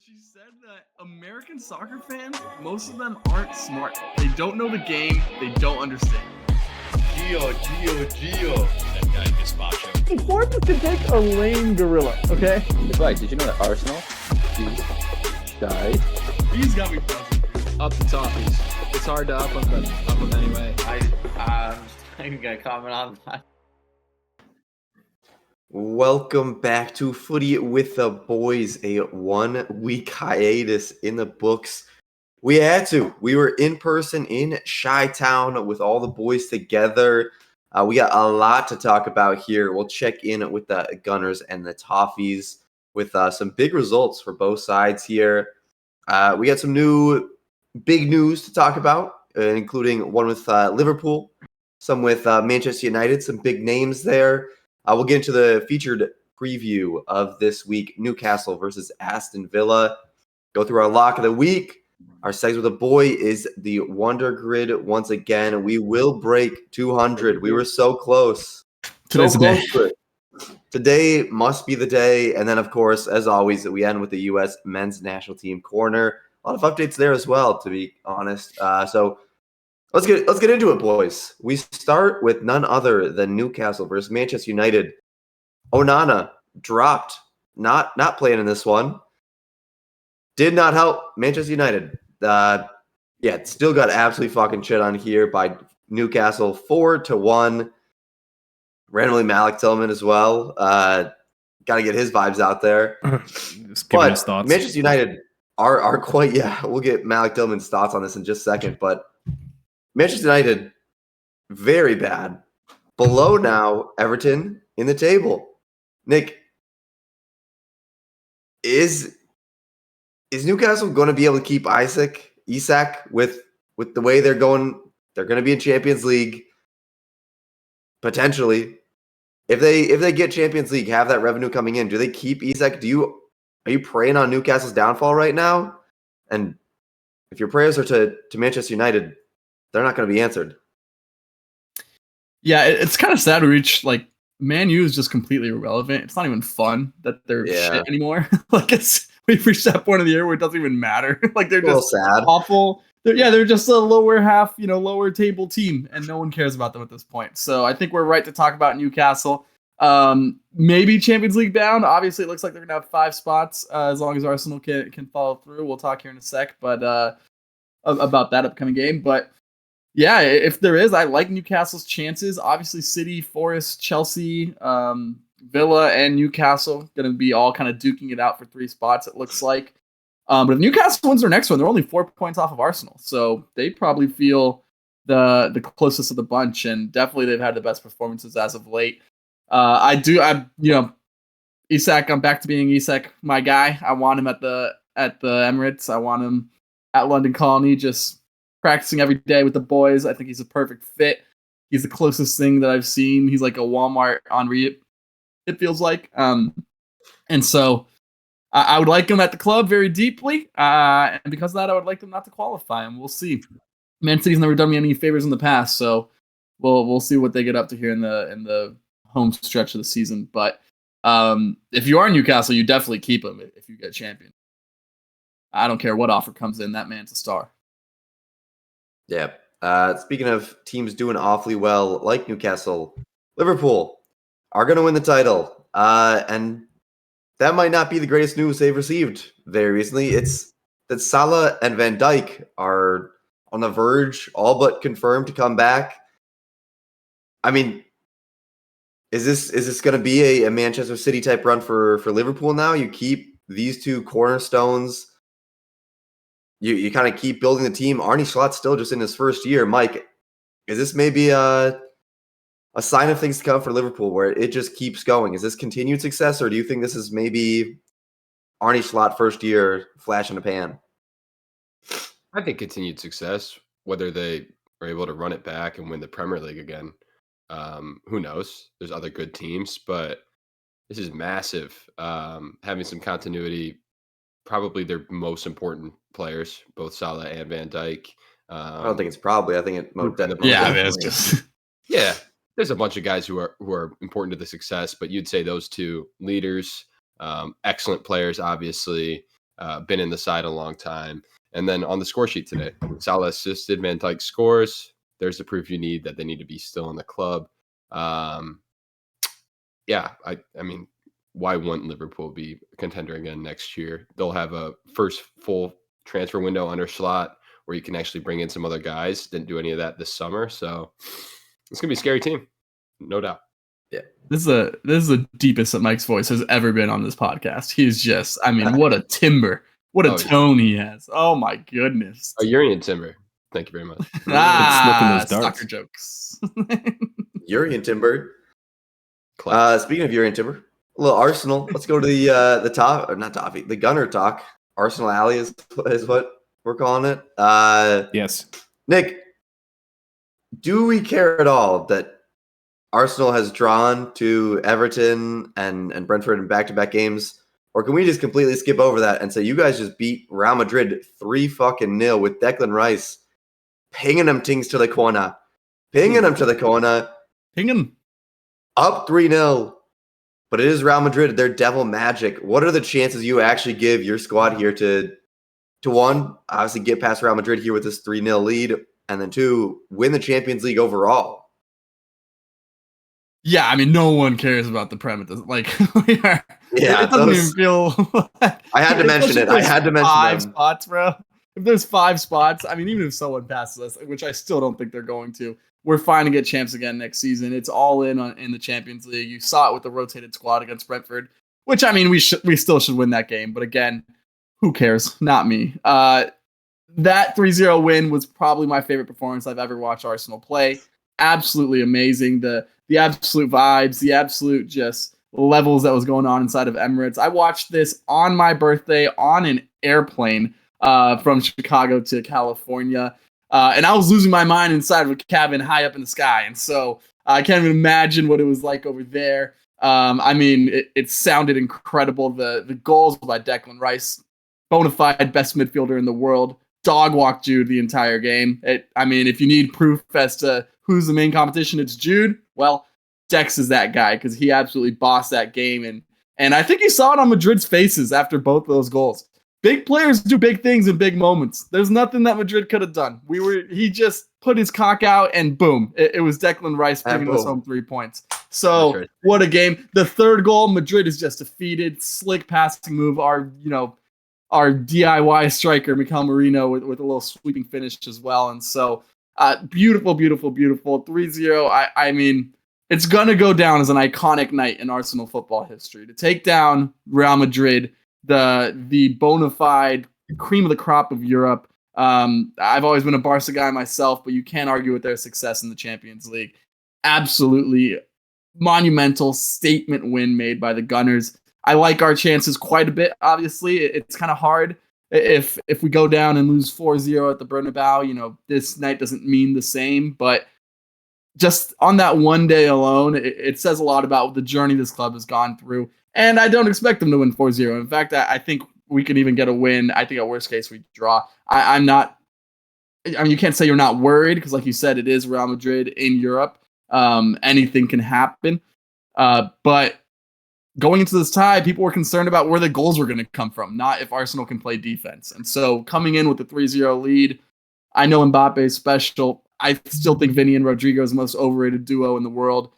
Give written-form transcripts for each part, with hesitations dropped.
She said that American soccer fans, most of them aren't smart. They don't know the game. They don't understand. Gio. That guy gazpacho. Forbes could take a lame gorilla, okay? Right, did you know that Arsenal died? He's got me buzzing. Up the TOFFEEs. It's hard to up them anyway. I'm not even gonna comment on that. Welcome back to Footy with the Boys, a 1 week hiatus in the books. We had to. We were in person in Chi-Town with all the boys together. We got a lot to talk about here. We'll check in with the Gunners and the TOFFEEs with some big results for both sides here. We got some new big news to talk about, including one with Liverpool, some with Manchester United, some big names there. We'll get into the featured preview of this week, Newcastle versus Aston Villa. Go through our lock of the week. Our segs with a boy is the Wondergrid once again. We will break 200. We were so close. Today's the day. To it. Today must be the day. And then, of course, as always, we end with the U.S. men's national team corner. A lot of updates there as well, to be honest. So let's get into it, boys. We start with none other than Newcastle versus Manchester United. Onana dropped, not playing in this one. Did not help Manchester United. Still got absolutely fucking shit on here by Newcastle, 4-1. Randomly Malik Tillman as well. Got to get his vibes out there. Just giving his thoughts. Manchester United are quite. We'll get Malik Tillman's thoughts on this in just a second, but Manchester United, very bad. Below now, Everton in the table. Nick, is Newcastle going to be able to keep Isak with the way they're going? They're going to be in Champions League potentially. If they get Champions League, have that revenue coming in, do they keep Isak? Are you praying on Newcastle's downfall right now? And if your prayers are to Manchester United, they're not going to be answered. Yeah, it's kind of sad to reach, like, Man U is just completely irrelevant. It's not even fun that they're shit anymore. We've reached that point of the year where it doesn't even matter. Like, they're just sad. Awful. They're just a lower half, lower table team, and no one cares about them at this point. So I think we're right to talk about Newcastle. Maybe Champions League bound. Obviously, it looks like they're gonna have 5 spots as long as Arsenal can follow through. We'll talk here in a sec, but about that upcoming game. But yeah, if there is, I like Newcastle's chances. Obviously, City, Forest, Chelsea, Villa, and Newcastle going to be all kind of duking it out for 3 spots, it looks like. But if Newcastle wins their next one, they're only 4 points off of Arsenal. So they probably feel the closest of the bunch, and definitely they've had the best performances as of late. Isak, I'm back to being Isak, my guy. I want him at the Emirates. I want him at London Colony, just practicing every day with the boys. I think he's a perfect fit. He's the closest thing that I've seen. He's like a Walmart Henry, it feels like. And so I would like him at the club very deeply. And because of that, I would like them not to qualify. And we'll see. Man City's never done me any favors in the past, so we'll see what they get up to here in the home stretch of the season. But if you are Newcastle, you definitely keep him if you get champion. I don't care what offer comes in. That man's a star. Yeah. Speaking of teams doing awfully well, like Newcastle, Liverpool are going to win the title. And that might not be the greatest news they've received very recently. It's that Salah and Van Dijk are on the verge, all but confirmed to come back. I mean, is this going to be a Manchester City type run for Liverpool now? You keep these 2 cornerstones. You kind of keep building the team. Arne Slot's still just in his first year. Mike, is this maybe a sign of things to come for Liverpool where it just keeps going? Is this continued success, or do you think this is maybe Arne Slot first year flash in the pan? I think continued success, whether they are able to run it back and win the Premier League again. Who knows? There's other good teams, but this is massive. Having some continuity, probably their most important players, both Salah and Van Dijk. I don't think it's probably. I think it definitely. Yeah, it's just yeah. There's a bunch of guys who are important to the success, but you'd say those 2 leaders, excellent players, obviously. been in the side a long time. And then on the score sheet today, Salah assisted, Van Dijk scores. There's the proof you need that they need to be still in the club. Yeah, I mean, why wouldn't Liverpool be a contender again next year? They'll have a first full transfer window under Slot where you can actually bring in some other guys. Didn't do any of that this summer. So it's going to be a scary team, no doubt. This is the deepest that Mike's voice has ever been on this podcast. He's just, I mean, what a timber. What a tone he has. Oh, my goodness. A Urian Timber. Thank you very much. Those soccer jokes. Urian Timber. Speaking of Urian Timber, a little Arsenal. Let's go to the top, or not toffee, the Gunner talk. Arsenal Alley is what we're calling it. Yes. Nick, do we care at all that Arsenal has drawn to Everton and Brentford in back-to-back games? Or can we just completely skip over that and say you guys just beat Real Madrid 3-0 with Declan Rice pinging them things to the corner. Pinging them to the corner. Ping him. Up 3-0. But it is Real Madrid. They're devil magic. What are the chances you actually give your squad here to one, obviously get past Real Madrid here with this 3-0 lead, and then two, win the Champions League overall? Yeah, I mean, no one cares about the Prem. It doesn't, it doesn't even feel like, I had to mention it. I had to mention five them. spots, bro. If there's 5 spots, I mean, even if someone passes us, which I still don't think they're going to, we're fine to get champs again next season. It's all in the Champions League. You saw it with the rotated squad against Brentford, which, I mean, we still should win that game. But again, who cares? Not me. That 3-0 win was probably my favorite performance I've ever watched Arsenal play. Absolutely amazing. The absolute vibes, the absolute just levels that was going on inside of Emirates. I watched this on my birthday on an airplane from Chicago to California. And I was losing my mind inside of a cabin high up in the sky. And so I can't even imagine what it was like over there. I mean, it sounded incredible. The goals by Declan Rice, bona fide best midfielder in the world, dog walked Jude the entire game. I mean, if you need proof as to who's the main competition, it's Jude. Well, Dex is that guy because he absolutely bossed that game. And I think you saw it on Madrid's faces after both of those goals. Big players do big things in big moments. There's nothing that Madrid could have done. He just put his cock out and boom, it was Declan Rice bringing us home 3 points. So right. What a game. The third goal, Madrid is just defeated. Slick passing move. Our DIY striker, Mikel Merino, with a little sweeping finish as well. And so beautiful, beautiful, beautiful. 3-0. I mean, it's going to go down as an iconic night in Arsenal football history. To take down Real Madrid, the bona fide cream of the crop of Europe. I've always been a Barca guy myself, but you can't argue with their success in the Champions League. Absolutely monumental statement win made by the Gunners. I like our chances quite a bit, obviously. It's kind of hard. If we go down and lose 4-0 at the Bernabeu, this night doesn't mean the same. But just on that one day alone, it says a lot about the journey this club has gone through. And I don't expect them to win 4-0. In fact, I think we can even get a win. I think at worst case we draw. I'm not. I mean, you can't say you're not worried because, like you said, it is Real Madrid in Europe. Anything can happen. But going into this tie, people were concerned about where the goals were going to come from, not if Arsenal can play defense. And so coming in with the 3-0 lead, I know Mbappe is special. I still think Vinny and Rodrigo is the most overrated duo in the world.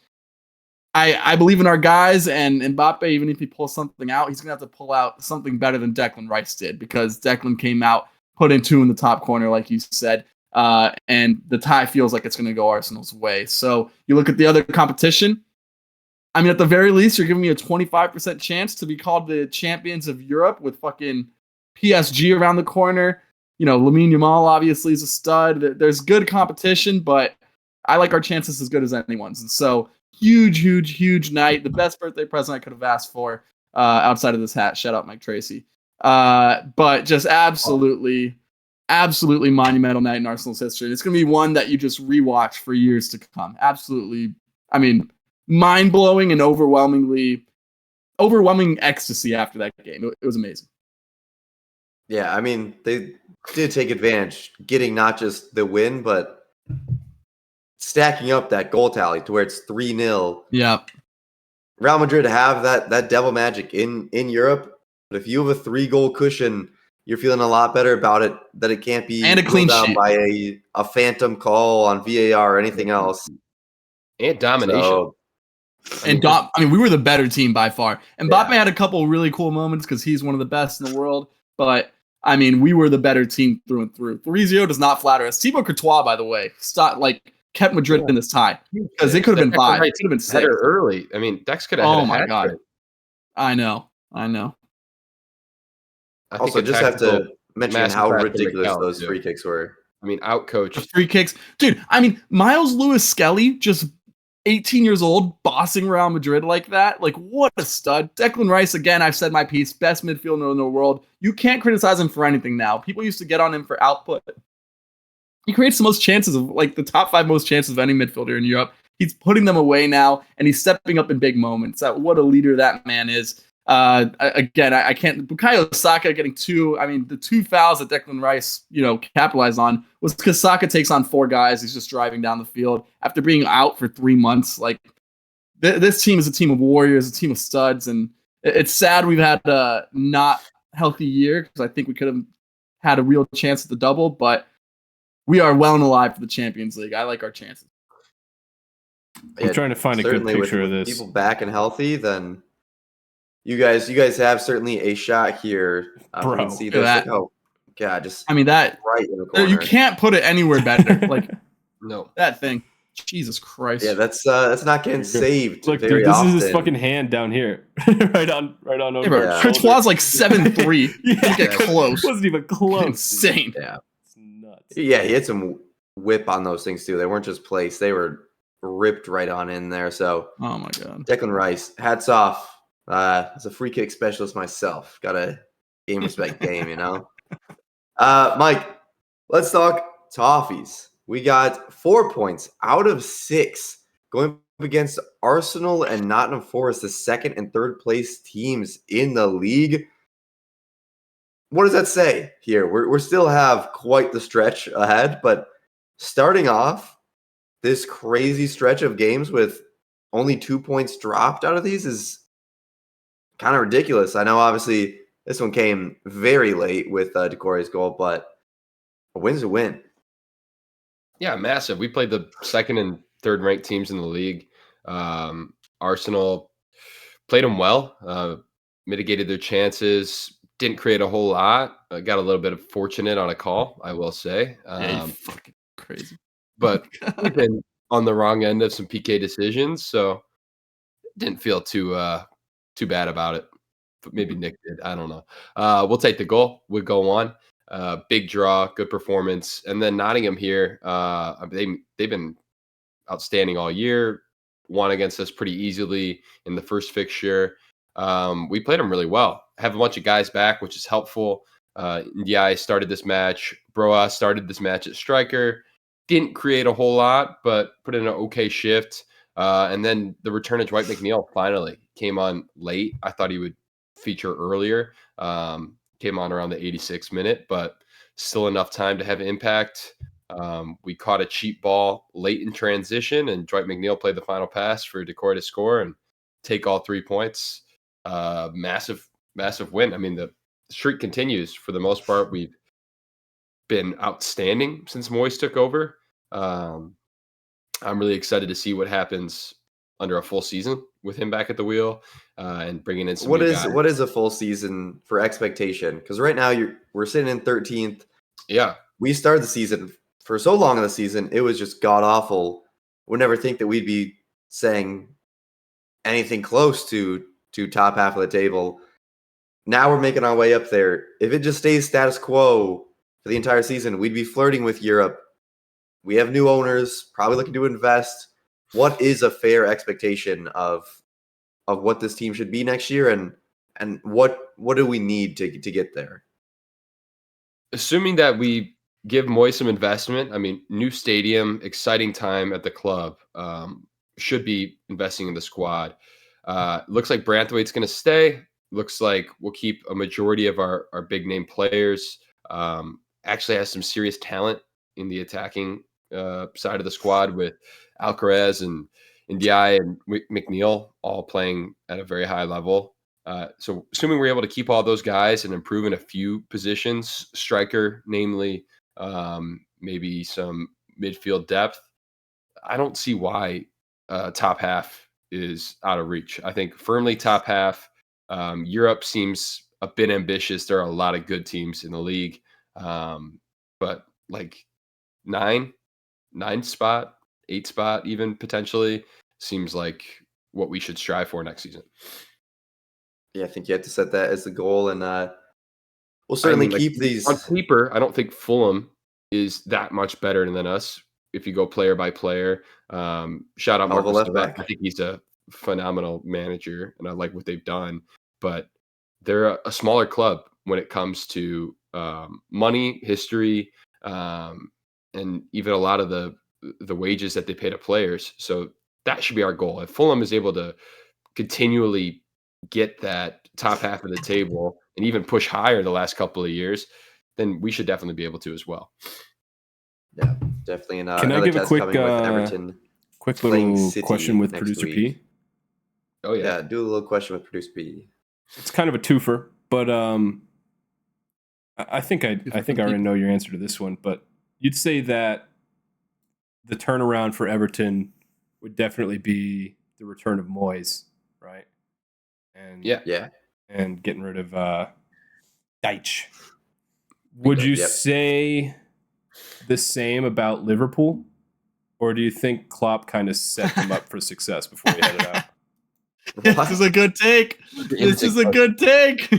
I believe in our guys, and Mbappe, even if he pulls something out, he's going to have to pull out something better than Declan Rice did, because Declan came out, put in 2 in the top corner, like you said, and the tie feels like it's going to go Arsenal's way. So you look at the other competition. I mean, at the very least, you're giving me a 25% chance to be called the champions of Europe with fucking PSG around the corner. Lamine Yamal obviously is a stud. There's good competition, but I like our chances as good as anyone's. And so huge, huge, huge night. The best birthday present I could have asked for outside of this hat. Shout out Mike Tracy. But just absolutely monumental night in Arsenal's history. It's going to be one that you just rewatch for years to come. Absolutely. I mean, mind-blowing and overwhelming ecstasy after that game. It was amazing. Yeah, I mean, they did take advantage, getting not just the win, but stacking up that goal tally to where it's 3-0. Yeah. Real Madrid have that devil magic in Europe. But if you have a 3-goal cushion, you're feeling a lot better about it, that it can't be And a clean ruled out sheet. by a phantom call on VAR or anything else. And domination. So, We were the better team by far. And Mbappe Yeah. had a couple really cool moments because he's one of the best in the world. But we were the better team through and through. 3-0 does not flatter us. Thibaut Courtois, by the way, kept Madrid in this tie because it could have been 5. It could have been 6. Header early. I mean, Dex could have had Oh a my hat god! trick. I know. I think also, a just have to tactical mention master how class from ridiculous McAllister, those too. free kicks were. I mean, outcoached. Free kicks, dude. Miles Lewis Skelly, just 18 years old, bossing Real Madrid like that. Like, what a stud! Declan Rice, again, I've said my piece. Best midfielder in the world. You can't criticize him for anything now. People used to get on him for output. He creates the most chances of the top 5 most chances of any midfielder in Europe. He's putting them away now, and he's stepping up in big moments. What a leader that man is. Again, I can't. Bukayo Saka getting 2. The 2 fouls that Declan Rice, capitalized on was because Saka takes on 4 guys. He's just driving down the field after being out for 3 months. This team is a team of warriors, a team of studs, and it's sad we've had a not healthy year because I think we could have had a real chance at the double, but we are well and alive for the Champions League. I like our chances. I'm trying to find a good Certainly picture with of this. people back and healthy, then you guys have certainly a shot here. You Bro, can see look at this. that. Oh god, just That right in the corner. you can't put it anywhere better. No. That thing. Jesus Christ. Yeah, that's not getting saved Look, very dude, this often. is his fucking hand down here, right on. Yeah, bro, Yeah. Courtois 7'3". Yeah, Get close. Wasn't even close. Insane. Yeah, It's nuts. yeah, he had some whip on those things too. They weren't just placed; they were ripped right on in there. So, Oh my god. Declan Rice, hats off. As a free kick specialist myself, got a game respect game, Mike, let's talk Toffees. We got 4 points out of 6 going up against Arsenal and Nottingham Forrest, the 2nd and 3rd place teams in the league. What does that say here? We still have quite the stretch ahead, but starting off this crazy stretch of games with only 2 points dropped out of these is kind of ridiculous. I know, obviously, this one came very late with Decore's goal, but a win's a win. Yeah, massive. We played the 2nd and 3rd ranked teams in the league. Arsenal played them well, mitigated their chances, didn't create a whole lot. Got a little bit of fortunate on a call, I will say. Fucking crazy. But we've been on the wrong end of some PK decisions, so didn't feel too bad about it. But maybe Nick did. I don't know. We'll take the goal. We'll go on. Big draw, good performance. And then Nottingham here, they've been outstanding all year. Won against us pretty easily in the first fixture. We played them really well. Have a bunch of guys back, which is helpful. Ndiaye started this match. Broa started this match at striker. Didn't create a whole lot, but put in an okay shift. And then the return of Dwight McNeil finally came on late. I thought he would feature earlier. Came on around the 86th minute, but still enough time to have impact. We caught a cheap ball late in transition, and Dwight McNeil played the final pass for Decore to score and take all 3 points. Massive win. The streak continues for the most part. We've been outstanding since Moyes took over. I'm really excited to see what happens under a full season with him back at the wheel and bringing in some What new is guys. what is a full season for expectation? Because right now we're sitting in 13th. Yeah. We started the season for so long in the season, it was just god awful. Would never think that we'd be saying anything close to top half of the table. Now we're making our way up there. If it just stays status quo for the entire season, we'd be flirting with Europe. We have new owners, probably looking to invest. What is a fair expectation of what this team should be next year, and what do we need to get there? Assuming that we give Moy some investment, new stadium, exciting time at the club, should be investing in the squad. Looks like Branthwaite's going to stay. Looks like we'll keep a majority of our big name players. Actually has some serious talent in the attacking side of the squad with Alcaraz and Ndiaye and McNeil all playing at a very high level. So assuming we're able to keep all those guys and improve in a few positions, striker, namely, maybe some midfield depth, I don't see why top half is out of reach. I think firmly top half. Europe seems a bit ambitious. There are a lot of good teams in the league, but like nine spot, 8 spot, even potentially seems like what we should strive for next season. Yeah, I think you have to set that as the goal, and we'll certainly keep these on paper. I don't think Fulham is that much better than us if you go player by player. Shout out Marcus left Silva. back. I think he's a phenomenal manager, and I like what they've done. But they're a smaller club when it comes to money, history, and even a lot of the wages that they pay to players. So that should be our goal. If Fulham is able to continually get that top half of the table and even push higher the last couple of years, then we should definitely be able to as well. Yeah, definitely. And Can I give a quick, with Everton quick playing little City question with next producer week. P? Oh yeah. Yeah, do a little question with producer P. It's kind of a twofer, but I think I already know your answer to this one. But you'd say that the turnaround for Everton would definitely be the return of Moyes, right? And Yeah. and getting rid of Deitch. Would you Yep. say the same about Liverpool, or do you think Klopp kind of set them up for success before he headed out? This is a good take. This is a good take.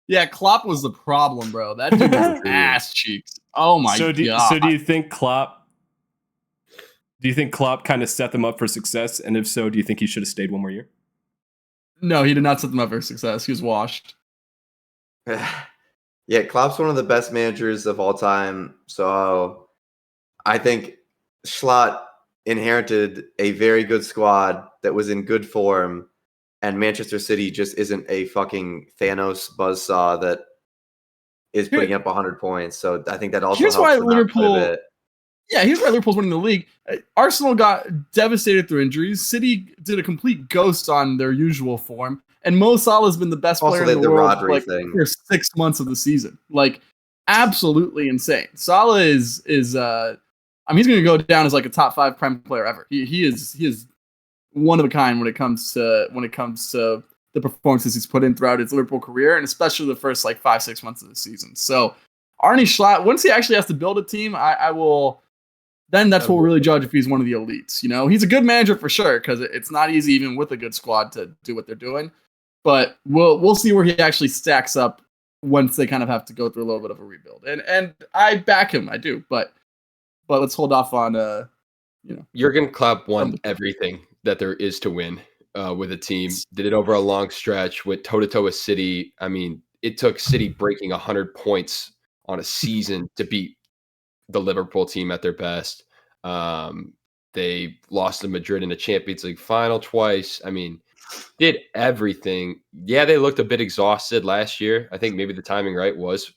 Yeah, Klopp was the problem, bro. That dude was ass cheeks. Oh my god. So do you think Klopp? Do you think Klopp kind of set them up for success? And if so, do you think he should have stayed one more year? No, he did not set them up for success. He was washed. Yeah, Klopp's one of the best managers of all time. So I think Schlott inherited a very good squad that was in good form, and Manchester City just isn't a fucking Thanos buzzsaw that is putting up 100 points. So I think that also Here's helps why them out quite a Liverpool. bit. Yeah, here's why Liverpool's winning the league. Arsenal got devastated through injuries. City did a complete ghost on their usual form, and Mo Salah's been the best Also, player they in had the the world Rodri for like thing. the first 6 months of the season. Like, absolutely insane. Salah is he's going to go down as like a top 5 Prem player ever. He is one of a kind when it comes to the performances he's put in throughout his Liverpool career, and especially the first like 5-6 months of the season. So Arne Schlott, once he actually has to build a team, I will. Then that's what we'll really judge if he's one of the elites. You know, he's a good manager for sure, because it's not easy even with a good squad to do what they're doing. But we'll see where he actually stacks up once they kind of have to go through a little bit of a rebuild. And I back him, I do. But let's hold off on Jurgen Klopp won everything that there is to win with a team. Did it over a long stretch, went toe-to-toe with City. I mean, it took City breaking 100 points on a season to beat the Liverpool team at their best. They lost to Madrid in the Champions League final twice. I mean, did everything. Yeah, they looked a bit exhausted last year. I think maybe the timing was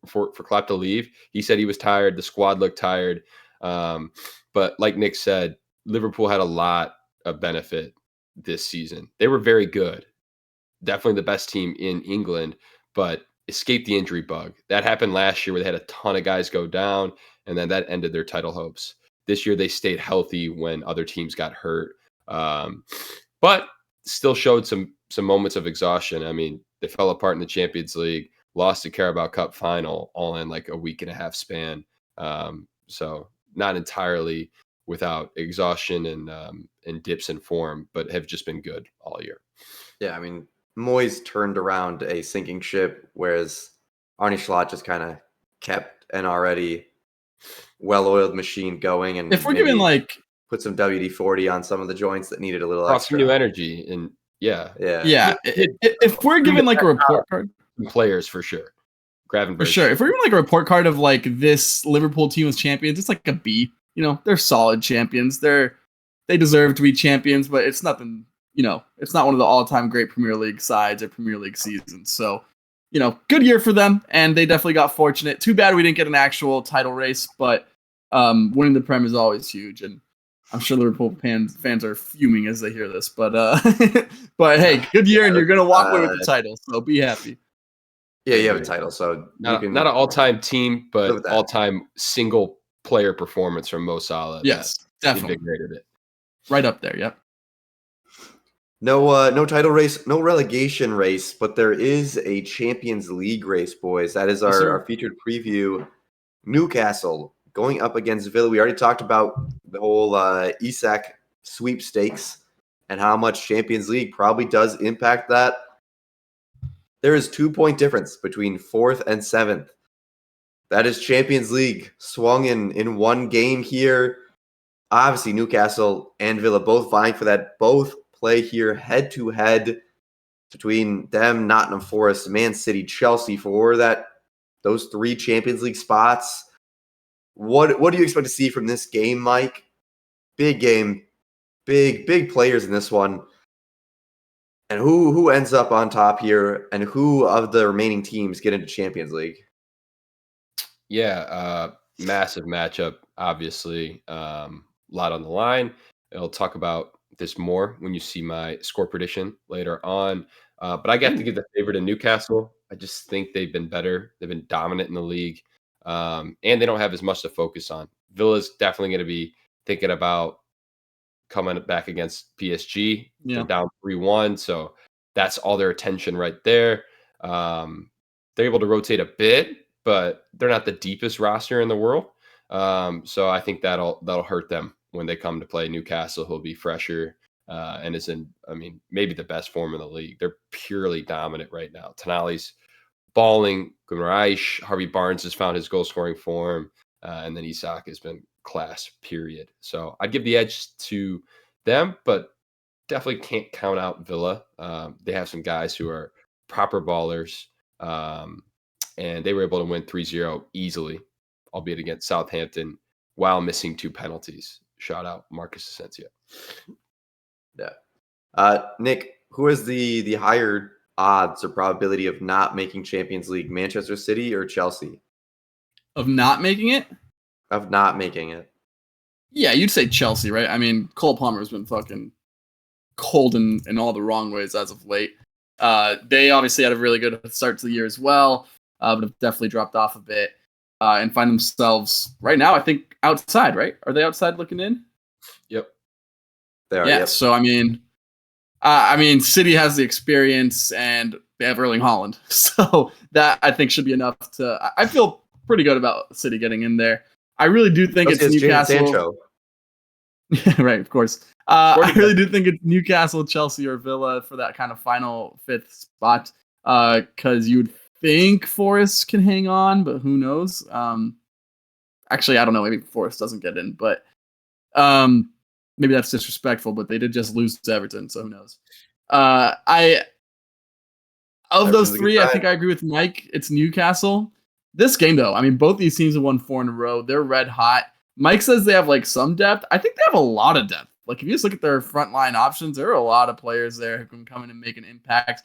for Klopp to leave. He said he was tired. The squad looked tired. But like Nick said, Liverpool had a lot of benefit this season. They were very good. Definitely the best team in England, but escaped the injury bug. That happened last year where they had a ton of guys go down, and then that ended their title hopes. This year they stayed healthy when other teams got hurt, but still showed some moments of exhaustion. I mean, they fell apart in the Champions League, lost the Carabao Cup final, all in like a week and a half span. So not entirely without exhaustion and dips in form, but have just been good all year. Yeah, I mean, Moyes turned around a sinking ship, whereas Arne Schlott just kind of kept an already well-oiled machine going, and if we're giving like put some WD-40 on some of the joints that needed a little Brought extra. some new energy, and if we're giving like a report card, players for sure. Gravenberch. For sure. If we're giving like a report card of like this Liverpool team as champions, it's like a B. You know, they're solid champions. They deserve to be champions, but it's nothing. You know, it's not one of the all-time great Premier League sides or Premier League seasons. So, you know, good year for them, and they definitely got fortunate. Too bad we didn't get an actual title race, but winning the Prem is always huge. And I'm sure Liverpool fans are fuming as they hear this, but but hey, good year, and you're gonna walk away with the title, so be happy. Yeah, you have a title, so Not, you can not an all-time team, live but with that. all-time single player performance from Mo Salah. Yes, that definitely, invigorated it. right up there. Yep. No title race, no relegation race, but there is a Champions League race, boys. That is Yes, sir. our featured preview. Newcastle going up against Villa. We already talked about the whole Isak sweepstakes and how much Champions League probably does impact that. There is 2-point difference between 4th and 7th. That is Champions League swung in one game here. Obviously, Newcastle and Villa both vying for that. Both play here head-to-head between them, Nottingham Forest, Man City, Chelsea for those 3 Champions League spots. What do you expect to see from this game, Mike? Big game, big players in this one. And who ends up on top here, and who of the remaining teams get into Champions League? Yeah, massive matchup, obviously. A lot on the line. I'll talk about this more when you see my score prediction later on. But I got to give the favor to Newcastle. I just think they've been better. They've been dominant in the league. And they don't have as much to focus on. Villa's definitely going to be thinking about coming back against PSG. Yeah. They're down 3-1. So that's all their attention right there. They're able to rotate a bit, but they're not the deepest roster in the world. So I think that'll hurt them when they come to play Newcastle, who'll be fresher and is in, maybe the best form in the league. They're purely dominant right now. Tonali's balling. Rice, Harvey Barnes has found his goal scoring form, and then Isak has been class, period. So I'd give the edge to them, but definitely can't count out Villa. They have some guys who are proper ballers, and they were able to win 3-0 easily, albeit against Southampton, while missing 2 penalties. Shout out Marcus Asensio. Yeah. Nick, who has the higher odds or probability of not making Champions League, Manchester City or Chelsea? Of not making it? Of not making it. Yeah, you'd say Chelsea, right? I mean, Cole Palmer's been fucking cold in all the wrong ways as of late. They obviously had a really good start to the year as well, but have definitely dropped off a bit and find themselves right now, I think, outside, right? Are they outside looking in? Yep. They are, Yeah, yep. so I mean, City has the experience and they have Erling Haaland. So that, I think, should be enough to... I feel pretty good about City getting in there. I really do think it's Newcastle. Right, of course. I really do think it's Newcastle, Chelsea, or Villa for that kind of final 5th spot. Because you would think Forest can hang on, but who knows? Actually, I don't know. Maybe Forest doesn't get in, but maybe that's disrespectful. But they did just lose to Everton, so who knows? Of those 3, I think I agree with Mike. It's Newcastle. This game, though, I mean, both these teams have won 4 in a row. They're red hot. Mike says they have like some depth. I think they have a lot of depth. Like if you just look at their frontline options, there are a lot of players there who can come in and make an impact.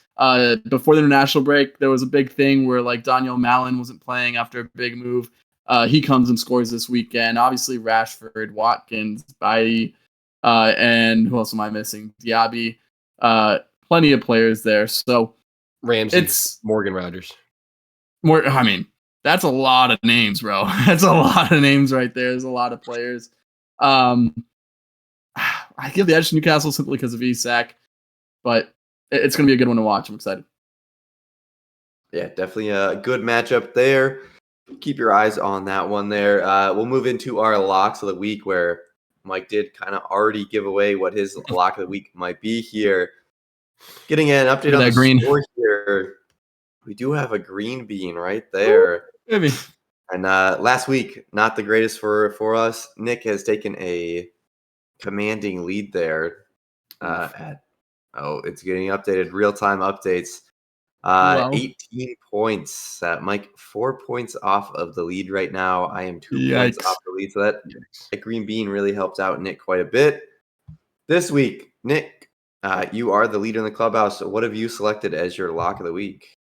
Before the international break, there was a big thing where like Daniel Mallon wasn't playing after a big move. He comes and scores this weekend. Obviously, Rashford, Watkins, Bailly, and who else am I missing? Diaby. Plenty of players there. So Ramsey, it's Morgan Rogers. That's a lot of names, bro. That's a lot of names right there. There's a lot of players. I give the edge to Newcastle simply because of Isak, but it's going to be a good one to watch. I'm excited. Yeah, definitely a good matchup there. Keep your eyes on that one there. We'll move into our locks of the week, where Mike did kind of already give away what his lock of the week might be here. Getting an update on the score here. We do have a green bean right there. Maybe. And last week, not the greatest for us. Nick has taken a commanding lead there. It's getting updated. Real-time updates. 18 points. Mike, 4 points off of the lead right now. I am 2 points off the lead. So that green bean really helped out Nick quite a bit. This week, Nick, you are the leader in the clubhouse. What have you selected as your lock of the week?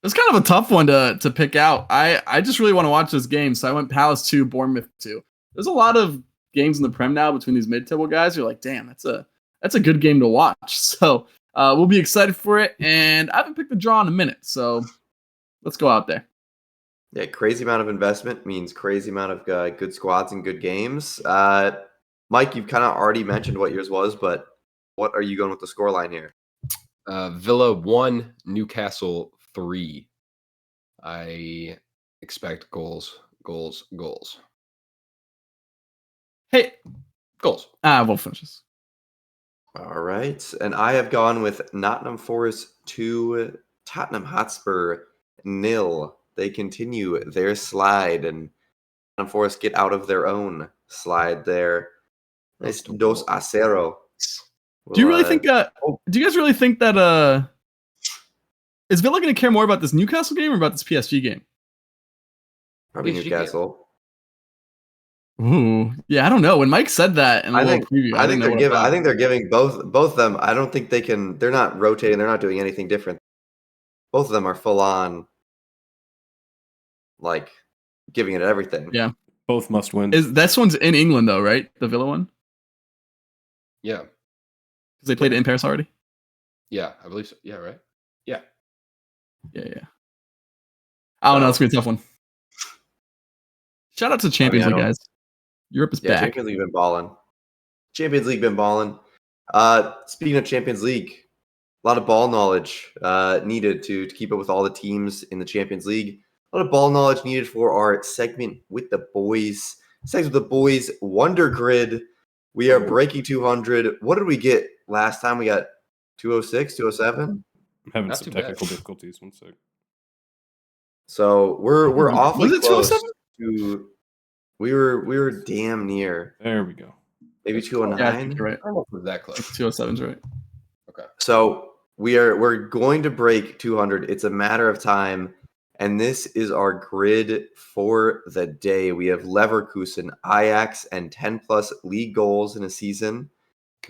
It's kind of a tough one to pick out. I just really want to watch this game, so I went Palace 2, Bournemouth 2. There's a lot of games in the Prem now between these mid-table guys, you're like, damn, that's a good game to watch. So we'll be excited for it. And I haven't picked the draw in a minute, so let's go out there. Yeah, crazy amount of investment means crazy amount of good squads and good games. Mike, you've kind of already mentioned what yours was, but what are you going with the scoreline here? Villa 1, Newcastle 3. I expect goals. Hey, Goals. we'll finish this. All right. And I have gone with Nottingham Forest 2, Tottenham Hotspur 0. They continue their slide, and Nottingham Forest get out of their own slide there. Nice 2-0. Do you really think do you guys really think that is Villa going to care more about this Newcastle game or about this PSG game? Probably PSG Newcastle. Ooh, yeah, I don't know. When Mike said that in a I little think preview, I think didn't know they're what giving I I thought. think they're giving both of them. I don't think they can. They're not rotating. They're not doing anything different. Both of them are full on, like giving it everything. Yeah. Both must win. This one's in England though, right? The Villa one, Yeah. because they played it in Paris already. Yeah, I believe so. Yeah, right? Yeah. Yeah. I don't know. It's gonna be a tough one. Shout out to Champions League, guys. Europe is back. Champions League been balling. Speaking of Champions League, a lot of ball knowledge needed to keep up with all the teams in the Champions League. A lot of ball knowledge needed for our segment with the boys. Wondergrid. We are breaking 200. What did we get last time? We got 206, 207. I'm having Not some too bad. technical difficulties. 1 sec. So we're awfully Was it close 207? to. We were damn near. There we go. Maybe Yeah, I 209. think you're right. I don't know if it was that close. 207's right. So we're going to break 200. It's a matter of time, and this is our grid for the day. We have Leverkusen, Ajax, and 10 plus league goals in a season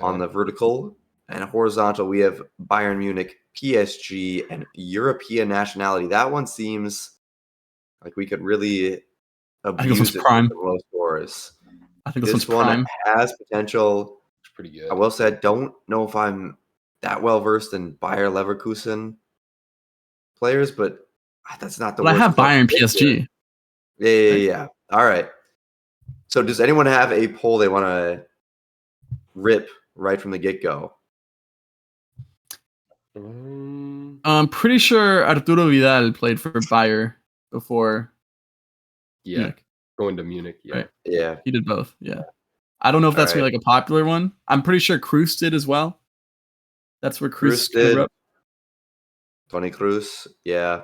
on the vertical, and horizontal. We have Bayern Munich, PSG, and European nationality. That one seems like we could really abuse one's it prime. with the low scores. I think this This one's one prime. has potential. It's pretty good. I will say I don't know if I'm that well versed in Bayer Leverkusen players, but that's not the But I worst have result Bayern to get here. PSG. Yeah. All right. So does anyone have a poll they want to rip right from the get-go? I'm pretty sure Arturo Vidal played for Bayer before. Yeah. Munich, Going to Munich. Yeah. Right. Yeah. He did both. Yeah. I don't know if that's All gonna be like a popular one. I'm pretty sure Cruz did as well. That's where Cruz did. Tony Cruz. Yeah.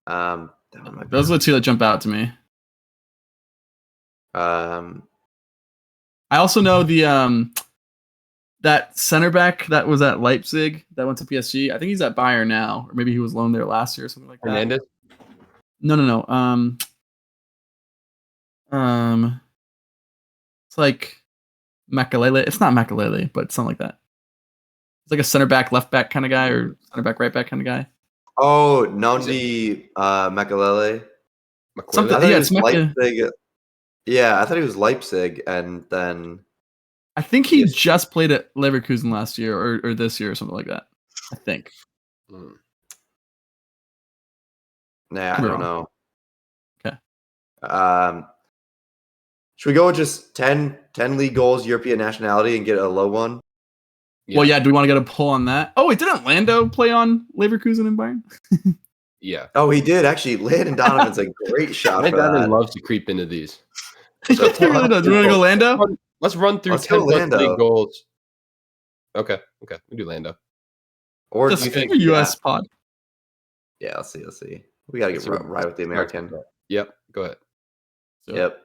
That one might be. Those are the two that jump out to me. Um, I also know the that center back that was at Leipzig that went to PSG. I think he's at Bayern now, or maybe he was loaned there last year or something like that. Hernandez? No. It's like Makalele. It's not Makalele, but something like that. It's like a center back, left back kind of guy, or center back, right back kind of guy. Oh, Nandi Makalele. Something. I thought he Yeah, was it's Leipzig. Yeah, I thought he was Leipzig, and then I think he Yes. just played at Leverkusen last year or this year or something like that. I think. Mm. I Could be don't wrong. know. Okay. Should we go with just 10 league goals, European nationality, and get a low one? Well, yeah. Do we want to get a pull on that? Oh, wait, didn't Lando play on Leverkusen and Bayern? Yeah. Oh, he did actually. Landon Donovan's a great shot My for dad that. loves to creep into these. He really does. Do you want to go Lando? Let's run through Let's 10 go plus Lando. league goals. Okay. We do Lando. Or do Just you think for US pod. Yeah, let's see. We gotta get right with the American. Yep. Go ahead. So- Yep.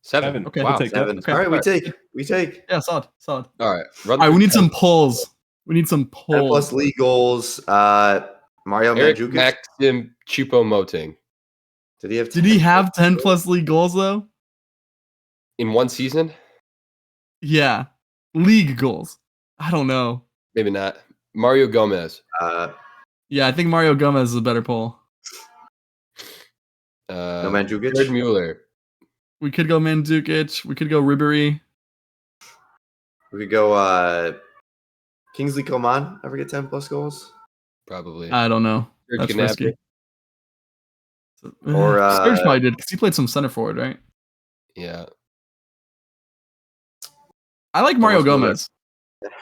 7. Okay, Wow. we'll take that. 7. Okay. All right, we take. Yeah, solid. All right. All right, we need some polls. We need some 10 polls. plus league goals. Mario Eric Mandzukic. Maxim Choupo-Moting Did he have? Did he have 10 plus league goals though? in one season? Yeah. League goals. I don't know. Maybe not. Mario Gomez. Yeah, I think Mario Gomez is a better poll. No Mandzukic. Jared Mueller. We could go Mandzukic. We could go Ribery. We could go Kingsley Coman. Ever get 10 plus goals? Probably. I don't know. Serge That's Gnabry. risky. Or, Serge probably did because he played some center forward, right? Yeah. I like Mario Thomas Gomez.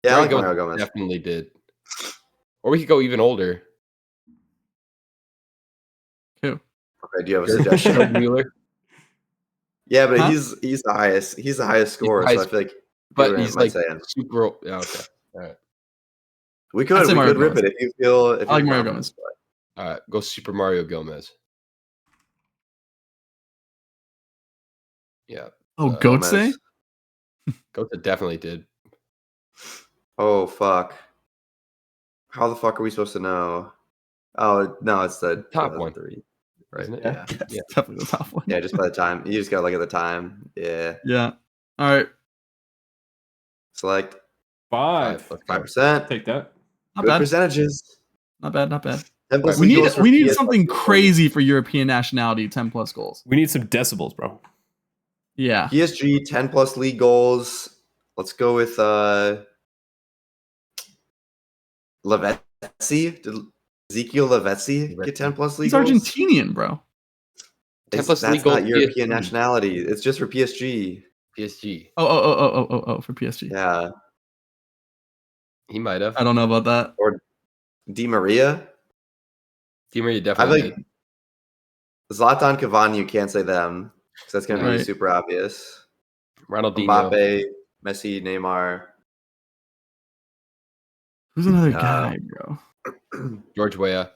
Yeah, I like Mario Mario Gomez. Definitely did. Or we could go even older. Who? Okay, do you have a suggestion? Mueller. Yeah, but Huh? he's the highest. He's the highest scorer, so I highest- feel like But people he's might like say him. super. Yeah, okay. All right. We I'd could say Mario rip Gomez. it if you feel. If I like you're Mario confident, All right. Go Super Mario Gomez. Yeah. Oh, Uh, Goatse? Gomez. Goethe definitely did. Oh fuck! How the fuck are we supposed to know? Oh no, it's the Top one. 3, right? Isn't it? Yeah. Yes, Yeah. definitely the top one. Yeah, just by the time. You just gotta look at the time. Yeah. Yeah. All right. Select 5. Let's go. 5%. Take that. Not Good bad. percentages. Not bad. Not bad. 10 plus We league need goals for we need PS something goals. crazy for European nationality. 10 plus goals. We need some decibels, bro. Yeah. PSG 10 plus league goals. Let's go with Lavezzi. Did Ezekiel Lavezzi get 10 plus league He's goals? Argentinian, bro. 10 plus That's league goals not European PSG. nationality. It's just for PSG. PSG. Oh, for PSG. Yeah. He might have. I don't know about that. Di Maria. Di Maria I definitely like did. Zlatan, Cavani. You can't say them because that's going to be Right. super obvious. Ronaldinho. Mbappe, Messi, Neymar. Who's another guy, bro? George Weah.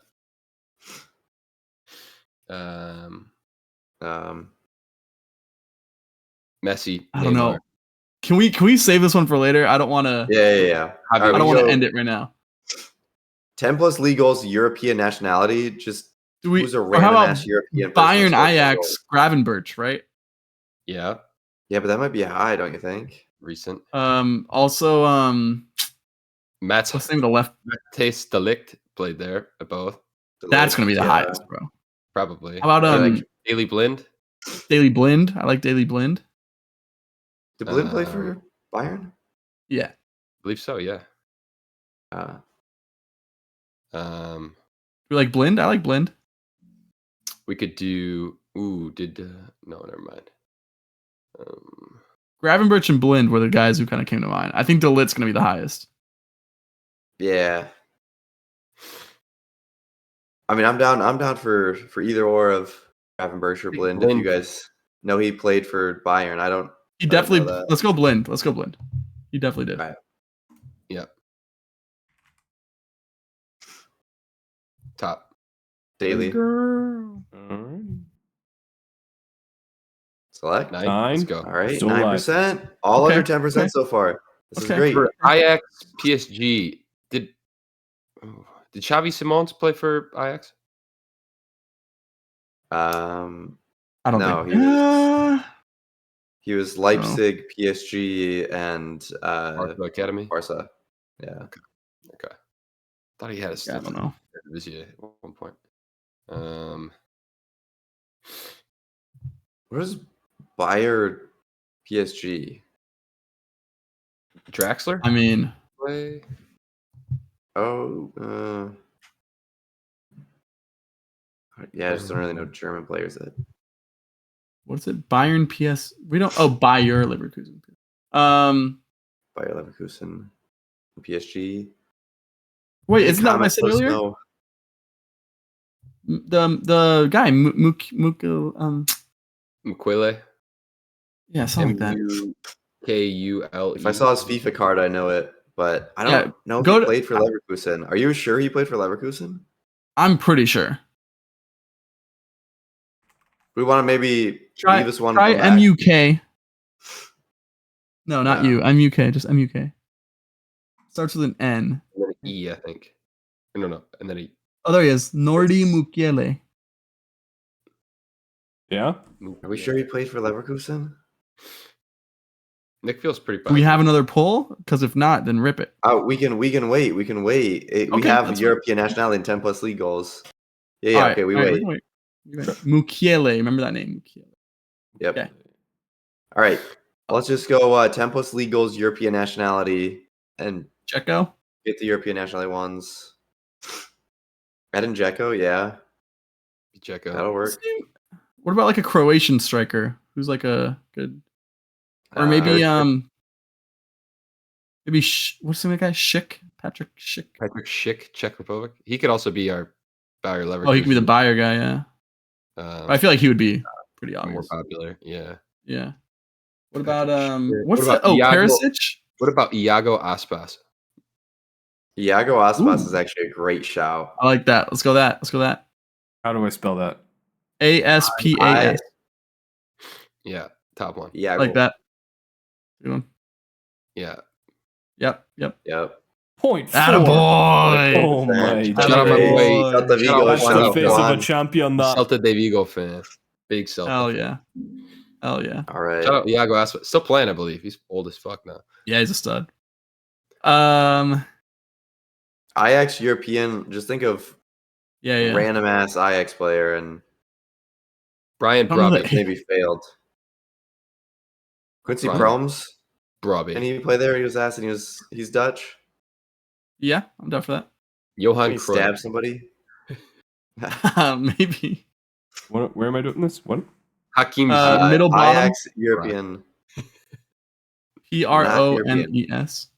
Messi. I don't Neymar. know. Can we save this one for later? I don't want to. Yeah. I All right, I don't we want to go end it right now. 10 plus league goals, European nationality. Just Do we? who's a Or how random about ass European person Bayern who scores 10 Ajax goals? Gravenberch, right? Yeah. Yeah, but that might be high, don't you think? Recent. Also, Matt's what's the name of the left? Taste Delict played there at both. That's gonna be the Yeah. highest, bro. Probably. How about like- Daily Blind. Daily Blind? I like Daily Blind. Did Blind play for Bayern? Yeah. I believe so, yeah. Uh, You like Blind? I like Blind. We could do no, never mind. Gravenberch and Blind were the guys who kind of came to mind. I think Delit's gonna be the highest. yeah. I mean, I'm down for either or of Gravenberch or Blind. If you Blind. guys know he played for Bayern, I don't. He I don't definitely. know that. Let's go Blind. Let's go Blind. He definitely did. Right. Yep. Top. Daily select. 9. Let's go. All right, Still alive. 9%. All Okay, under 10% okay. so far. This Okay. is great. For Ajax PSG, did Xavi Simons play for Ajax? I don't No, think. he was Leipzig, PSG, and Barca Academy. Barca. Yeah. Okay. Thought he had a Yeah, I stint don't in know. Eredivisie at one point. What is Bayer PSG? Draxler I mean, play. Oh, yeah, I just don't really know German players that. what's it? Bayern PS. We don't. Oh, Bayer Leverkusen. Bayer Leverkusen, PSG. Wait, isn't that what I said Let us earlier? know. The guy Mukwele. yeah, something like that. Mukule. If I saw his FIFA card, I know it, but I don't Yeah, know if go he to- played for Leverkusen. Are you sure he played for Leverkusen? I'm pretty sure. We want to maybe Try leave this one. try come back. MUK. No, not Yeah. you. MUK, just MUK. Starts with an N. And then an E, I think. No, and then a Oh, there he is. Nordi Mukiele. Yeah. Are we sure he played for Leverkusen? Nick feels pretty. Do we have another poll? Because if not, then rip it. Oh, we can wait. We can wait. We Okay, have that's European nationality and 10 plus league goals. Yeah, All right, okay, we all right, wait. we can wait. Mukiele, remember that name? Mukiele. Yep. Okay. All right. Let's just go 10 plus league goals, European nationality, and Checo. get the European nationality ones. Edin Dzeko, yeah. Checo. That'll work. What about like a Croatian striker who's like a good, or maybe what's the name of the guy? Patrick Schick. Patrick Schick, Czech Republic. He could also be our Bayer Leverkusen. Oh, he could be the Bayer guy. Yeah, I feel like he would be pretty more obvious. popular. Yeah. Yeah. What about What about Iago? Perisic? What about Iago Aspas? Iago Aspas Ooh. is actually a great shout. I like that. Let's go that. How do I spell that? ASPAS. Yeah, top one. Yeah, Like that. Good one. Yeah. Yep. Yep. Point four. Attaboy. Oh my Shout out my boy. Celta Vigo, That's Shout the out face of a Juan. champion. That. Celta de Vigo fan. Big Celta. Hell yeah. Hell yeah. All right. Shout out Iago Aspas. Still playing, I believe. He's old as fuck now. Yeah, he's a stud. Ajax European. Just think of Yeah. random ass Ajax player and Brian I don't know Brobby. maybe failed. Quincy Brian Promes. Brobby. Can he play there? He was asked, and he's Dutch. Yeah, I'm down for Johan Can he Cruyff. stab somebody? that. Maybe. Where am I doing this? What? Hakim Middle bottom. Ajax European. PRONES.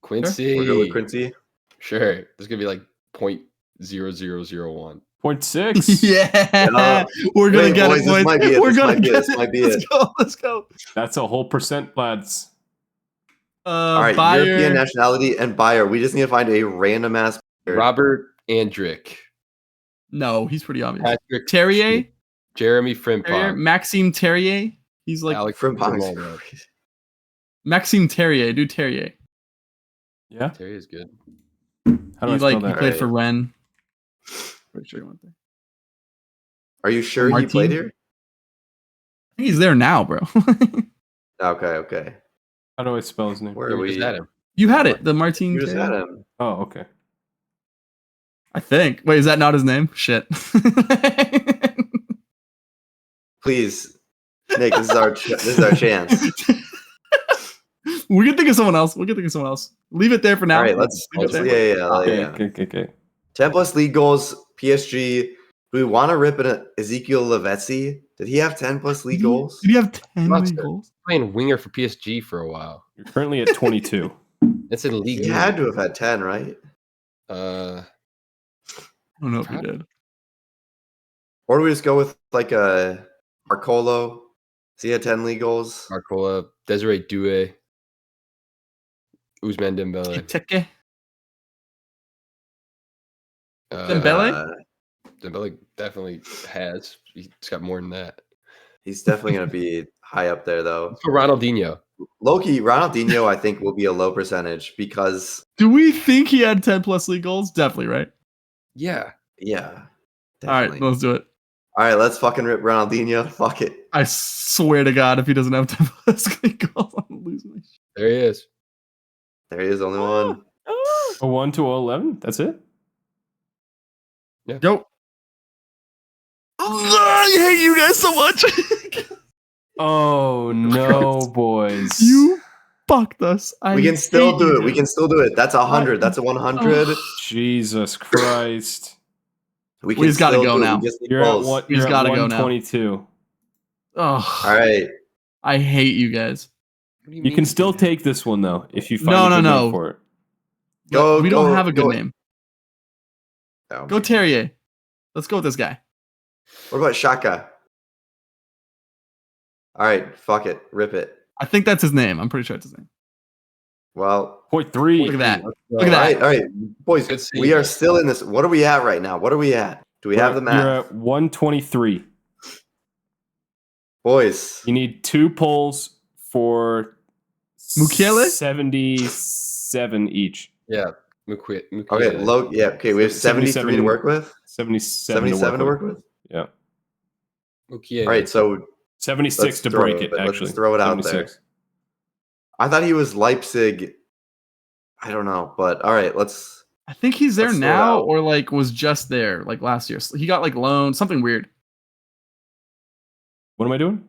Quincy. We're good with Quincy. Sure. There's going to be like 0.0001. 0.6. Yeah. We're gonna Wait, get boys, it, this boys. might be it. We're This gonna might be it. get This might be Let's it. go. Let's go. That's a whole percent, lads. All right, Bayer. European nationality and Bayer. We just need to find a random ass. Robert Andrick. No, he's pretty obvious. Patrick Terrier. Jeremy Terrier. Frimpong. Maxime Terrier. He's like Alex Frimpong. Ronaldo. Maxime Terrier. Dude, Terrier. Yeah. Terry is good. How do I He spell like he that? played for Rennes. Pretty sure he went there. Are you sure Martin? he played here? I think he's there now, bro. Okay. How do I spell his name? Where are We we? just had him. You had it, the Martin. You just Terrier? had him. Oh, okay. I think. Wait, is that not his name? Shit. Please, Nick. This is our chance. We can think of someone else. Leave it there for now. All right, let's. Leave it there. Yeah. Okay. 10 plus league goals. PSG. Do we want to rip an Ezekiel Lavezzi? Did he have 10 plus league goals? Did he have 10 Lots league of- goals? Playing winger for PSG for a while. You're currently at 22. It's in league. He had to have had 10, right? I don't know if he Probably. did. Or do we just go with like a Marcolo? Does he had 10 league goals? Marcola, Desiree Doué, Ousmane Dembele. Kiteke? Uh, Dembele? Dembele definitely has. He's got more than that. He's definitely going to be high up there, though. For Ronaldinho. Loki, Ronaldinho, I think, will be a low percentage because, Do we think he had 10 plus league goals? Definitely, right? Yeah. yeah. All Definitely. right, let's do it. All right, let's fucking rip Ronaldinho. Fuck it. I swear to God, if he doesn't have 10 plus league goals, I'm gonna lose my shit. There he is. There he is, only one. A 1 to 11. That's it. Yo. I hate you guys so much. Oh no, boys. You fucked us. We can still hate do you it. We guys. can still do it. That's 100. That's a 100. Jesus Christ. We We just gotta still go do it. now. We just need You're at goals. what? He's You're at gotta go now. 122. Oh, All right. I hate you guys. What do you You mean? can still take this one though if you find No, a good no. name for it. Go, We don't go, have a good go. name. No. Go Terrier. Let's go with this guy. What about Shaka? All right. Fuck it. Rip it. I think that's his name. I'm pretty sure it's his name. Well, Point 3. Look at that. Let's Look at go. that. all right. Boys, Good seeing we are you. still in this. What are we at right now? What are we at? Do we have the You're math? at 123. Boys. You need 2 polls for Mukiele? 77 each. Yeah. Mukwet. Okay, low. Yeah, okay. We have 73 to work with. 77 to work with. Yeah. Mukiele. All right, so 76 Let's to throw break it, it, but let's actually. just throw it out there. 76. I thought he was Leipzig. I don't know, but all right, let's. I think he's there Let's throw it now, out. or like was just there like last year. So he got like loaned, something weird. What am I doing?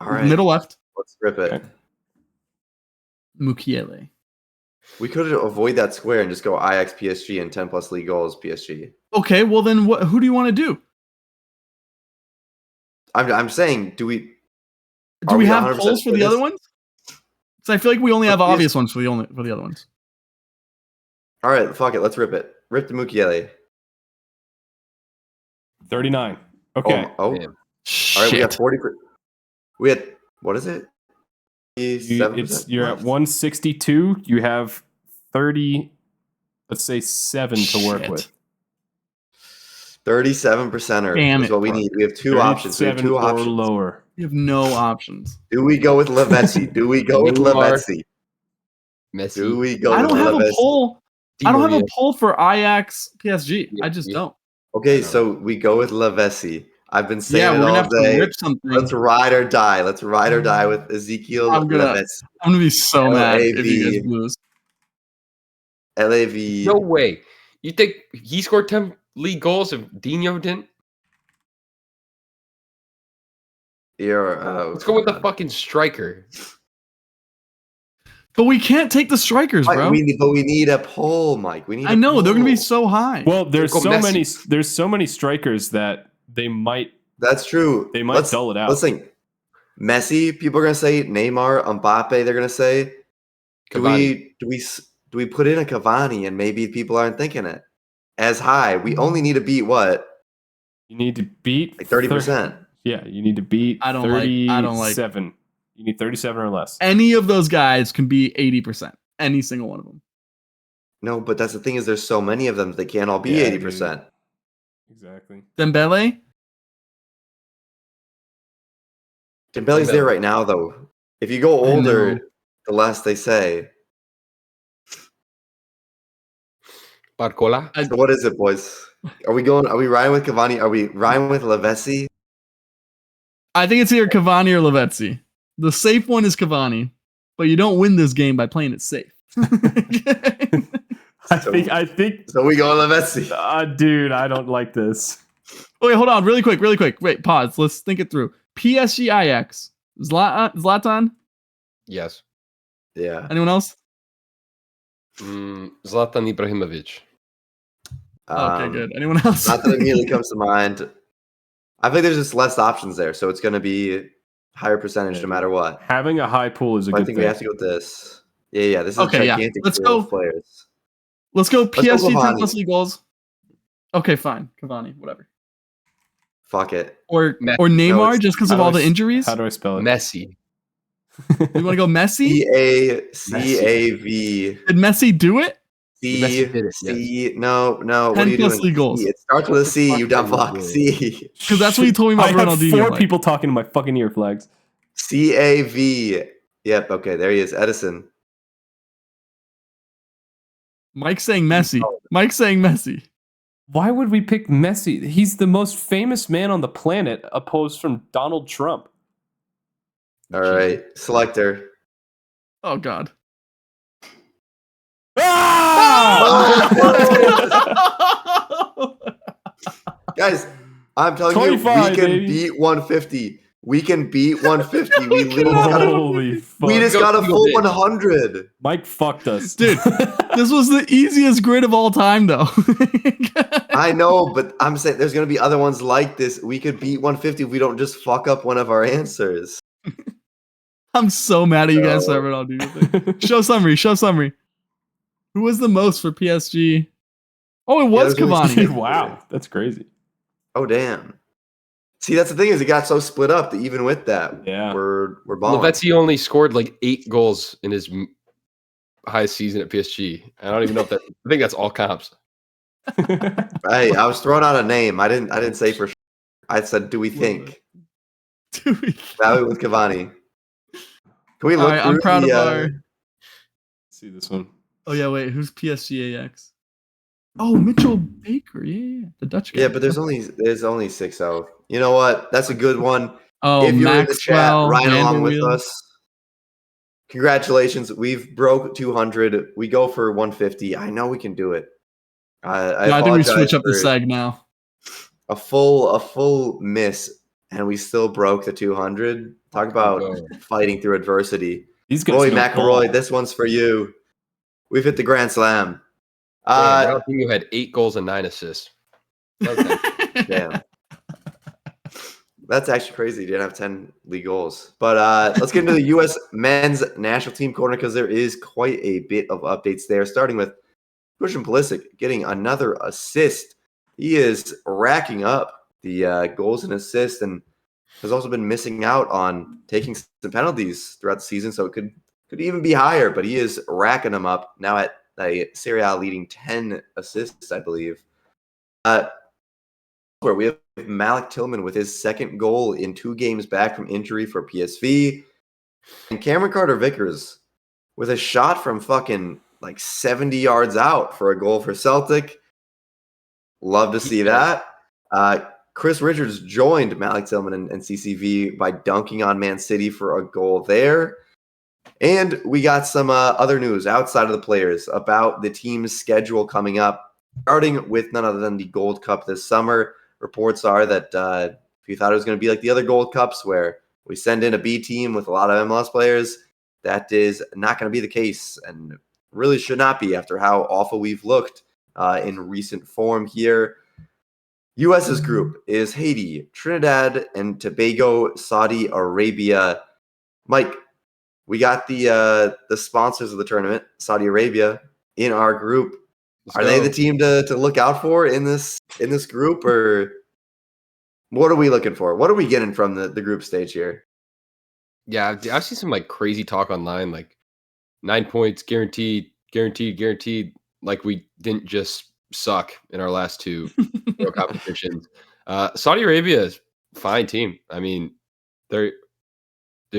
All right, Middle left, let's rip it. Okay. Mukiele. We could avoid that square and just go Ajax PSG and 10 plus league goals PSG. Okay, well then, who do you want to do? I'm saying, do we Do we have 100% polls for the this? other ones? So I feel like we only have For obvious ones for the other ones. All right, fuck it. Let's rip it. Rip the Mukiele. 39. Okay. Oh. Damn. All right, we got 40. We had, what is it? You're at 162. You have 30, let's say 7 to work Shit. with. 37%er Damn is it, what we bro. need. We have two options. We have 37 two or options. lower. You have no options. Do we go with Lavezzi? Do we go with Neymar. Lavezzi? Messi. Do we go I with don't have a Lavezzi? poll. Di I don't have a Maria. poll for Ajax PSG. Yeah, I just yeah. don't. Okay, so we go with Lavezzi. I've been saying Yeah, it we're gonna all have to day. rip something. Let's ride or die. Let's ride or die with Ezekiel I'm gonna- Lavezzi. I'm gonna be so mad if you LAV. guys lose. LAV. No way. You think he scored 10 league goals if Dino didn't? Let's go with the fucking striker. But we can't take the strikers, Mike, bro. but we need a poll, Mike. We need. I know they're gonna be poll. so high. Well, there's Go so Messi. many strikers that they might That's true. They might dull it out. Let's think. Messi. People are gonna say Neymar, Mbappe. They're gonna say. Do we put in a Cavani and maybe people aren't thinking it as high? We only need to beat what? you need to beat Like 30%. Yeah, you need to beat I don't like- 37. You need 37 or less. Any of those guys can be 80%. Any single one of them. No, but that's the thing is there's so many of them that they can't all be Yeah, 80%. Exactly. Dembele. Dembele's there right now though. If you go I know. older, the less they say. Barcola. So what is it, boys? Are we riding with Cavani? Are we riding with Lavezzi? I think it's either Cavani or Lavezzi. The safe one is Cavani, but you don't win this game by playing it safe. I think So we go Lavezzi. dude, I don't like this. Wait, hold on, really quick. Wait, pause. Let's think it through. PSG IX. Zlatan? Yes. Yeah. Anyone else? Zlatan Ibrahimovic. Okay, good. Anyone else? Not that immediately comes to mind. I think there's just less options there, so it's going to be higher percentage no matter what. Having a high pool is a But I good think thing. we have to go with this. Yeah. This is Okay, yeah. gigantic. Let's pool go. of players. Let's go go PSG 10 Cavani. plus league goals. Okay, fine. Cavani, whatever. Fuck it. Or Messi. Neymar it's- just because of how all do the I- injuries. How do I spell it? Messi. You want to go Messi? CAV. Did Messi do it? Messi did it, C. No. What 10 are you plus doing? league goals. C. It starts with a C. You dumb fuck fuck. are you C. Because that's what you told me about I have Ronaldinho. 4 like. people talking to my fucking ear flags. CAV. Yep. Okay. There he is. Edison. Mike's saying Messi. Why would we pick Messi? He's the most famous man on the planet, opposed from Donald Trump. All right. Selector. Oh God. Guys, I'm telling you, we 25, can baby. beat 150. We can beat 150. We literally got a, Holy fuck. we just Go got a Eagle full Bitch. 100. Mike fucked us. Dude. This was the easiest grid of all time, though. I know, but I'm saying there's going to be other ones like this. We could beat 150 if we don't just fuck up one of our answers. I'm so mad at you guys No. for Ronaldinho thing. Show summary. Who was the most for PSG? Oh, it was there's only Cavani. Wow, that's crazy. Oh, damn. See, that's the thing is it got so split up that even with that, Yeah. we're balling. Lavezzi only scored like 8 goals in his highest season at PSG. I don't even know if that. I think that's all comps. Hey, I was throwing out a name. I didn't say for sure. I said, do we think? Value with Cavani. Can we All look right, through I'm proud the, of our. See this one. Oh yeah, wait. Who's PSG AX? Oh, Mitchell Baker. Yeah, the Dutch guy. Yeah, but there's only 6-0. You know what? That's a good one. Oh, If you're in the chat, Maxwell, right along with Vanderweel. us. Congratulations. We've broke 200. We go for 150. I know we can do it. I think we switch up the seg now. A full miss, and we still broke the 200. Talk about fighting through adversity. Roy McElroy, this one's for you. We've hit the Grand Slam. Damn, you had 8 goals and 9 assists. Okay. Damn. That's actually crazy. You didn't have 10 league goals. But let's get into the U.S. men's national team corner because there is quite a bit of updates there, starting with Christian Pulisic getting another assist. He is racking up the goals and assists and has also been missing out on taking some penalties throughout the season, so it could even be higher, but he is racking them up now at a Serie A leading 10 assists, I believe. Where we have Malik Tillman with his second goal in 2 games back from injury for PSV. And Cameron Carter-Vickers with a shot from fucking like 70 yards out for a goal for Celtic. Love to see that. Chris Richards joined Malik Tillman and CCV by dunking on Man City for a goal there. And we got some other news outside of the players about the team's schedule coming up, starting with none other than the Gold Cup this summer. Reports are that if you thought it was going to be like the other Gold Cups where we send in a B team with a lot of MLS players, that is not going to be the case and really should not be after how awful we've looked in recent form here. US's group is Haiti, Trinidad and Tobago, Saudi Arabia. Mike, we got the sponsors of the tournament, Saudi Arabia, in our group. Are they the team to look out for in this group, or what are we looking for? What are we getting from the group stage here? Yeah, I've seen some like crazy talk online, like 9 points guaranteed. Like we didn't just suck in our last 2 competitions. Saudi Arabia is a fine team. I mean, there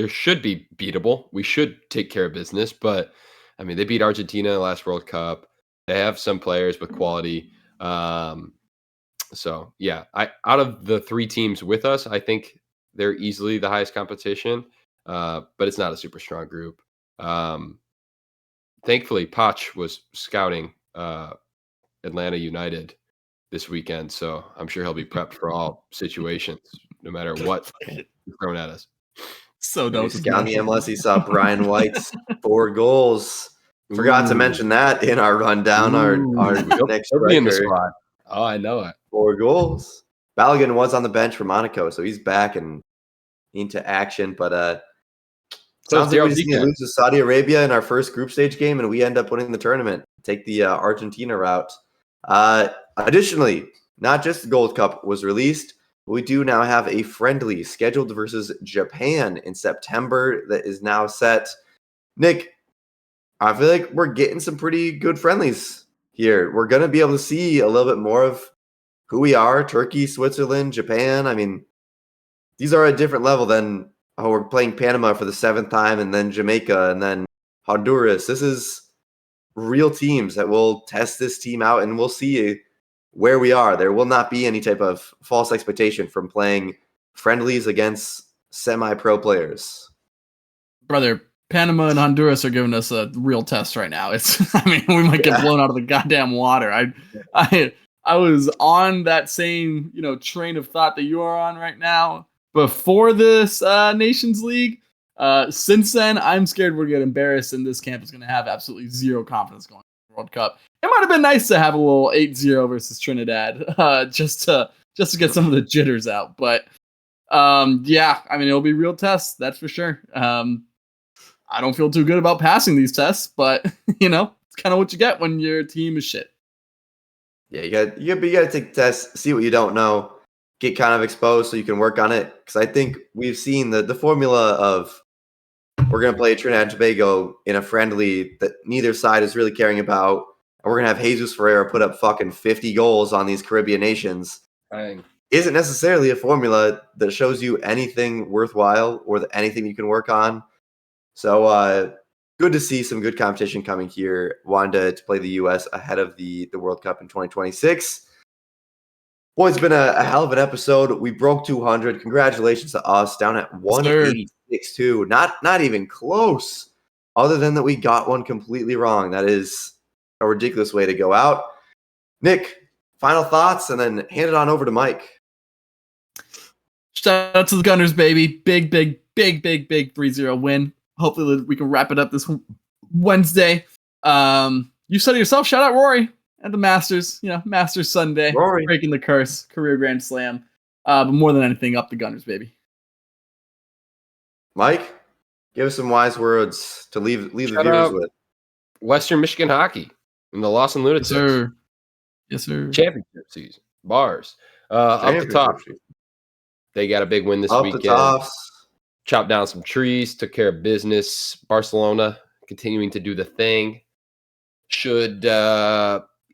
should be beatable. We should take care of business, but I mean, they beat Argentina in the last World Cup. They have some players with quality. So yeah, out of the 3 teams with us, I think they're easily the highest competition. But it's not a super strong group. Thankfully, Poch was scouting Atlanta United this weekend, so I'm sure he'll be prepped for all situations, no matter what is thrown at us. So dope. Scouting the MLS, he saw Brian White's 4 goals. Forgot to mention that in our rundown. Our next He'll be in the record. squad. Oh, I know it. 4 goals. Balogun was on the bench for Monaco, so he's back and into action. But sounds like we just need to lose to Saudi Arabia in our first group stage game, and we end up winning the tournament. Take the Argentina route. Additionally, not just the Gold Cup was released, but we do now have a friendly scheduled versus Japan in September that is now set. Nick, I feel like we're getting some pretty good friendlies here. We're going to be able to see a little bit more of who we are. Turkey, Switzerland, Japan. I mean, these are a different level than, we're playing Panama for the 7th time and then Jamaica and then Honduras. This is real teams that will test this team out, and we'll see where we are. There will not be any type of false expectation from playing friendlies against semi-pro players. Brother, Panama and Honduras are giving us a real test right now. We might get blown out of the goddamn water. I was on that same, train of thought that you are on right now before this Nations League. Since then, I'm scared we're going to get embarrassed, and this camp is going to have absolutely zero confidence going to the World Cup. It might have been nice to have a little 8-0 versus Trinidad, just to get some of the jitters out. But it'll be real tests, that's for sure. I don't feel too good about passing these tests, but it's kind of what you get when your team is shit. Yeah, you got to take the test, see what you don't know, get kind of exposed so you can work on it. Because I think we've seen the formula of we're going to play Trinidad and Tobago in a friendly that neither side is really caring about, and we're going to have Jesus Ferreira put up fucking 50 goals on these Caribbean nations. Dang. Isn't necessarily a formula that shows you anything worthwhile or anything you can work on. So good to see some good competition coming here. Wanted to play the U.S. ahead of the World Cup in 2026. Boy, it's been a hell of an episode. We broke 200. Congratulations to us, down at 186 too. Not even close other than that we got one completely wrong. That is a ridiculous way to go out. Nick, final thoughts, and then hand it on over to Mike. Shout out to the Gunners, baby. Big 3-0 win. Hopefully we can wrap it up this Wednesday. You said it yourself. Shout out Rory and the Masters. Masters Sunday. Rory. Breaking the curse. Career Grand Slam. But more than anything, up the Gunners, baby. Mike, give us some wise words to leave the Shout viewers out. with. Western Michigan hockey and the Lawson Lunatics. Yes, sir. Championship season. Bars. Up the top. They got a big win this Up weekend. the tops. Chopped down some trees, took care of business. Barcelona continuing to do the thing. Should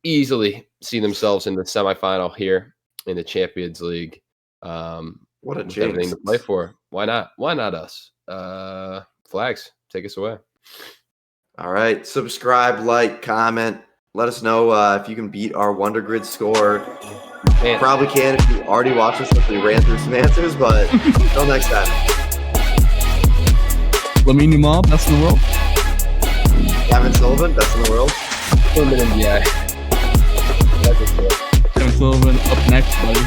easily see themselves in the semifinal here in the Champions League. What a with everything jinx. to play for. Why not? Why not us? Flags, take us away. All right. Subscribe, like, comment. Let us know if you can beat our Wondergrid score. Man, Probably can if you already watched us since we ran through some answers, but until next time. Lamine Yamal, best in the world. Kevin Sullivan, best in the world. NBA. Kevin Sullivan up next, buddy.